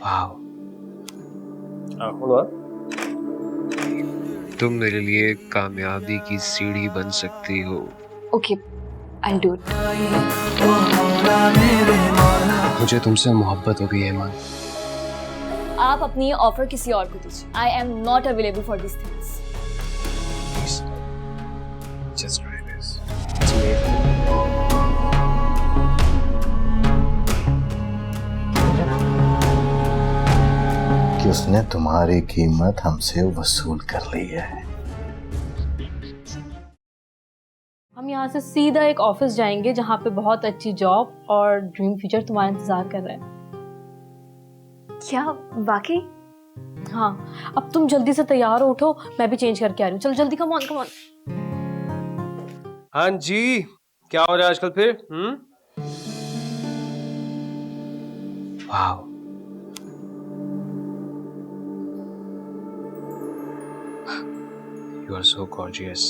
वाह, बोलो। तुम मेरे लिए कामयाबी की सीढ़ी बन सकती हो। Okay, I do it. मुझे तुमसे मोहब्बत हो गई है ईमान। आप अपनी ये ऑफर किसी और को दीजिए। I am not available for this things. Just try this. कि उसने तुम्हारी कीमत हमसे वसूल कर ली है। हम यहाँ से सीधा एक ऑफिस जाएंगे जहाँ पे बहुत अच्छी जॉब और ड्रीम फ्यूचर तुम्हारा इंतजार कर रहा है। क्या वाकई? हाँ, अब तुम जल्दी से तैयार हो, उठो, मैं भी चेंज करके आ रही हूँ। चल जल्दी, कम ऑन कम ऑन। हाँ जी, क्या हो रहा है आजकल फिर? Wow. You are so gorgeous.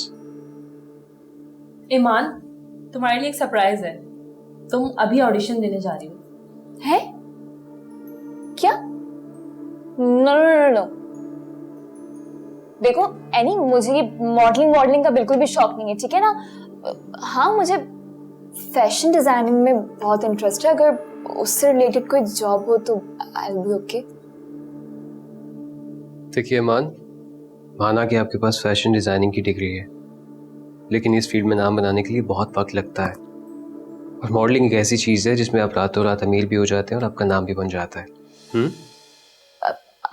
ईमान, तुम्हारे लिए एक सरप्राइज है। तुम अभी ऑडिशन देने जा रही हो। है? क्या? No no no no. देखो एनी, मुझे ये मॉडलिंग का बिल्कुल भी शौक नहीं है, ठीक है ना? हाँ, मुझे फैशन डिजाइनिंग में बहुत इंटरेस्ट है। अगर उससे रिलेटेड कोई जॉब हो तो आई विल बी ओके। देखिए माना कि आपके पास फैशन डिजाइनिंग की डिग्री है, लेकिन इस फील्ड में नाम बनाने के लिए बहुत वक्त लगता है। और मॉडलिंग एक ऐसी चीज है जिसमें आप रातों रात अमीर भी हो जाते हैं और आपका नाम भी बन जाता है।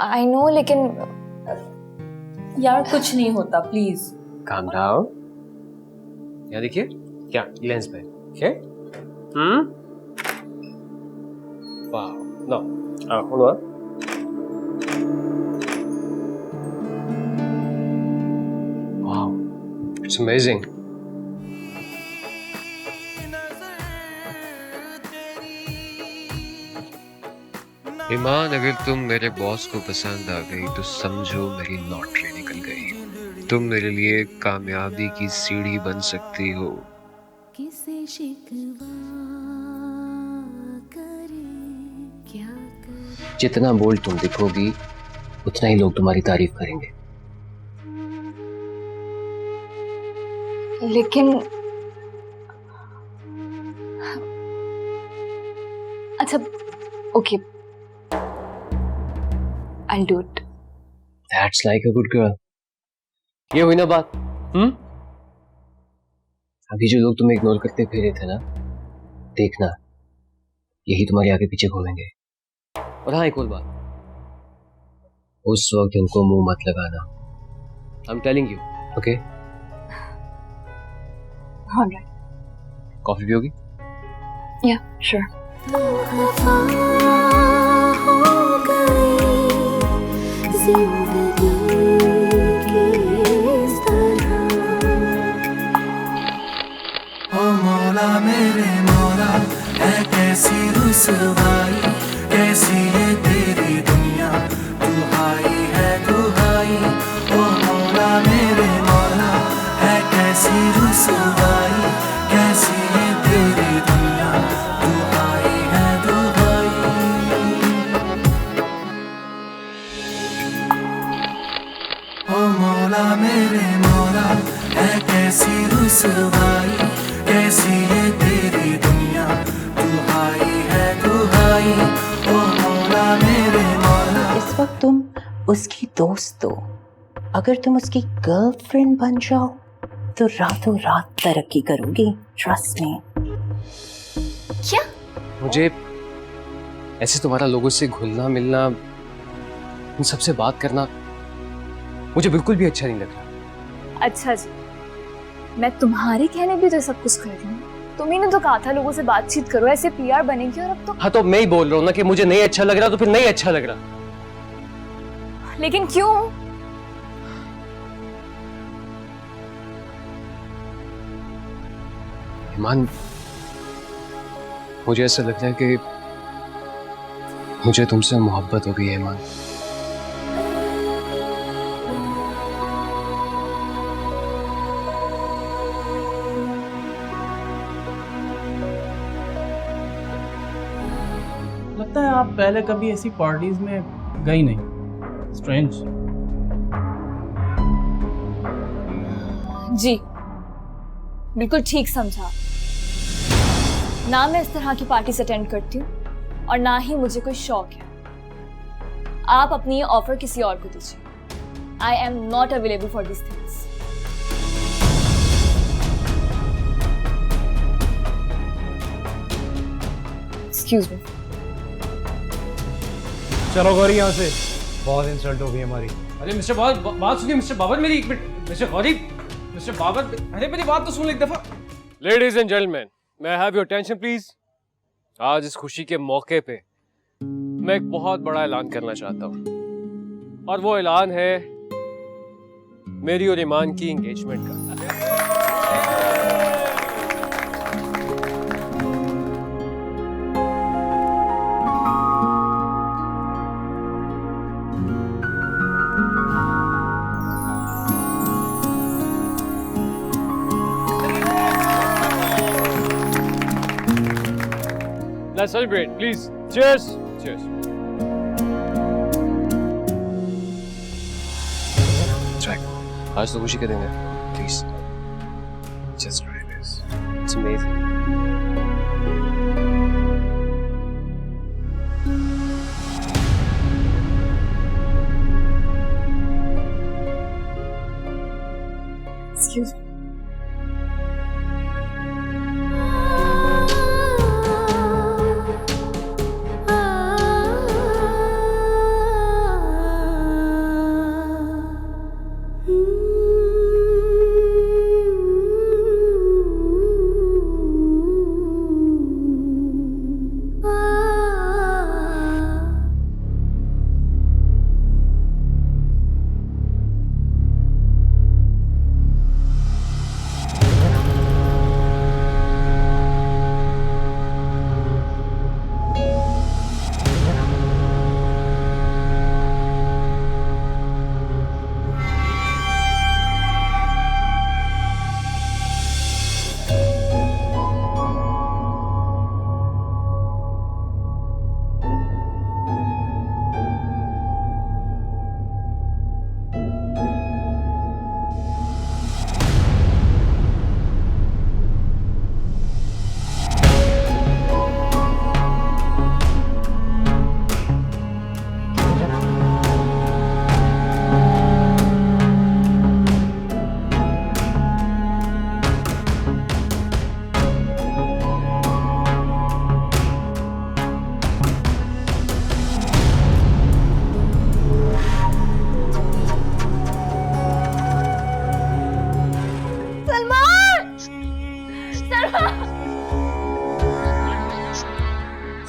आई नो, लेकिन यार कुछ नहीं होता, प्लीज। Calm down. यहाँ देखिए, क्या लेंस पे, ओके? वाह, नो, बोलो। वाह, इट्स अमेजिंग। ईमान, अगर तुम मेरे बॉस को पसंद आ गई तो समझो मेरी लॉटरी निकल गई। तुम मेरे लिए कामयाबी की सीढ़ी बन सकती हो। किसे शिकवा करे, क्या करे। जितना बोल्ड तुम दिखोगी उतना ही लोग तुम्हारी तारीफ करेंगे। लेकिन अच्छा, okay, I do it. That's like a good girl. ये हुई ना बात? अभी जो लोग तुम्हें इग्नोर करते फिरे थे ना, देखना यही तुम्हारे आगे पीछे घूमेंगे। और हाँ, एक और बात, उस वक्त उनको मुंह मत लगाना। I'm telling you, okay? Alright, coffee पियोगी? या श्योर। वफा हो गई जिंदगी की इस तरह। ओ मौला मेरे मौला, है कैसी रुसवाई, कैसी है तेरी दुनिया, दुहाई है दुहाई। ओ मौला मेरे मौला, है कैसी रुसवाई, कैसी है तेरी दुनिया, दुहाई है दुहाई। ओ मौला मेरे मौला, है कैसी रुसवाई, कैसी है तेरी दुनिया, दुहाई है दुहाई। ओ मौला मेरे मौला। इस वक्त तुम उसकी दोस्त हो, अगर तुम उसकी गर्लफ्रेंड बन जाओ तो रातों रात तरक्की करोगी, ट्रस्ट मी। क्या? मुझे ऐसे तुम्हारा लोगों से घुलना मिलना, उन सबसे बात करना मुझे बिल्कुल भी अच्छा नहीं लग रहा। अच्छा जी, मैं तुम्हारे कहने भी तो सब कुछ कर रही हूँ। तुम्ही ने तो कहा था लोगों से बातचीत करो, ऐसे पीआर बनेगी, और अब तो। हाँ, तो मैं ही बोल रहा हूँ ना कि मुझे नहीं अच्छा लग रहा, तो फिर नहीं अच्छा लग रहा। लेकिन क्यों? ईमान, मुझे ऐसा लगता है कि मुझे तुमसे मोहब्बत हो गई है ईमान। लगता है आप पहले कभी ऐसी पार्टीज में गई नहीं? स्ट्रेंज। जी बिल्कुल ठीक समझा। ना मैं इस तरह की पार्टीज अटेंड करती हूँ और ना ही मुझे कोई शौक है। आप अपनी ये ऑफर किसी और को दीजिए। I am not available for this things. Excuse me. चलो गौरी यहाँ से, बहुत इंसल्ट हो गई हमारी। अरे मिस्टर बाबर, बात सुनिए मिस्टर बाबर मेरी, एक minute. Mister Gauri, mister Babar, अरे मेरी बात तो सुन एक दफा। Ladies and gentleman, may I have your attention please? आज इस खुशी के मौके पे मैं एक बहुत बड़ा ऐलान करना चाहता हूँ, और वो ऐलान है मेरी और ईमान की एंगेजमेंट का। Let's celebrate, please. Cheers. Cheers. Jack, आज तो खुशी के दिन है। Please, just try this. It's amazing. Excuse me.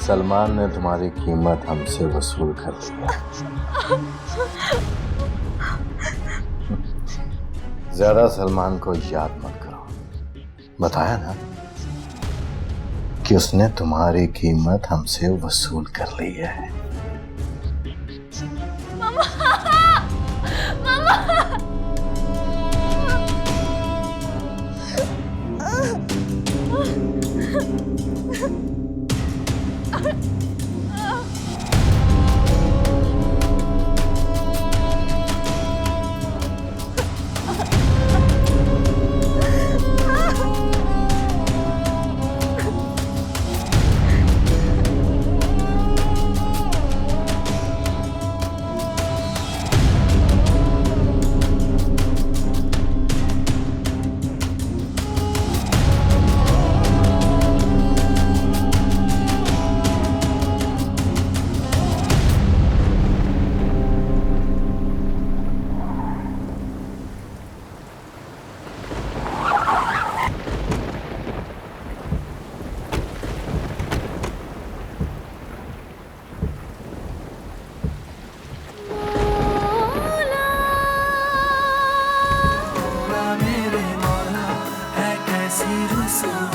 Salman ने तुम्हारी कीमत हमसे वसूल कर लिया। ज्यादा सलमान को याद मत करो। बताया ना कि उसने तुम्हारी कीमत हमसे वसूल कर ली है। मेरे मौला है कैसी रुसवा